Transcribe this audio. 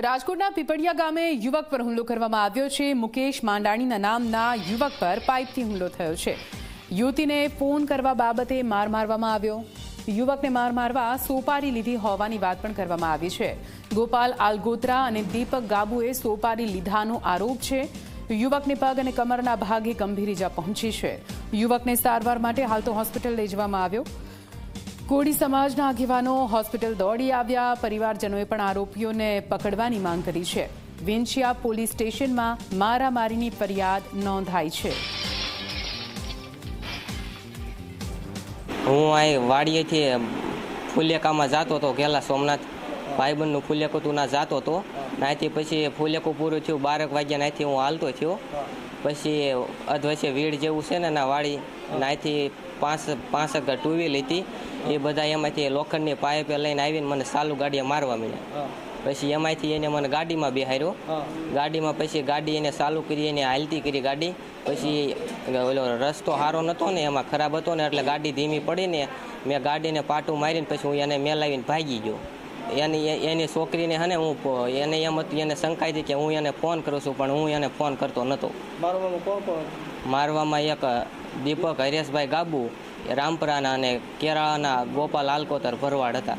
રાજકોટના પીપળિયા ગામે યુવક પર હુમલો કરવામાં આવ્યો છે। મુકેશ માંડાણીના નામના યુવક પર પાઇપથી હુમલો થયો છે। યુવતીને ફોન કરવા બાબતે માર મારવામાં આવ્યો। યુવકને માર મારવા સોપારી લીધી હોવાની વાત પણ કરવામાં આવી છે। ગોપાલ આલગોત્રા અને દીપક ગાબુએ સોપારી લીધાનો આરોપ છે। યુવકને પગ અને કમરના ભાગે ગંભીર ઈજા પહોંચી છે। યુવકને સારવાર માટે હાલ તો હોસ્પિટલ લઈ જવામાં આવ્યો। કોળી સમાજના આગેવાનો હોસ્પિટલ દોડી આવ્યા। પરિવારજનોએ પણ આરોપીઓને પકડવાની માંગ કરી છે। વિંછિયા પોલીસ સ્ટેશનમાં મારામારીની ફરિયાદ નોંધાઈ છે। હું અહીં વાડીએથી ફુલેકામાં જતો હતો, ગેલા સોમનાથ ભાઈબંધનું ફુલેકું તું ના જતો હતો। નાથી પછી ફુલેકું પૂરું થયું, 12 વાગ્યા નાથી હું હાલતો થયો। પછી અધવચ્ચે વીડ જેવું છે ને ના વાડી નાથી પાંચ ટુ વ્હીલ હતી, એ બધા એમાંથી લોખંડની પાઇપે લઈને આવીને મને ચાલુ ગાડીએ મારવા મળ્યા। પછી એમાંથી એને મને ગાડીમાં બેહાર્યો। ગાડીમાં પછી ગાડી એને ચાલુ કરી, એને હાલતી કરી ગાડી। પછી ઓલો રસ્તો સારો નહોતો ને, એમાં ખરાબ હતો ને, એટલે ગાડી ધીમી પડીને મેં ગાડીને પાટું મારીને પછી હું એને મેલાવીને ભાગી ગયો। એની છોકરીને હે ને હું એને એમ હતું, એને શંકાઈ હતી કે હું એને ફોન કરું છું, પણ હું એને ફોન કરતો નહોતો। મારવામાં એક દીપક હરેશભાઈ ગાબુ, રામપરાના અને કેરાળાના ગોપાલ આલકોતર ભરવાડ હતા।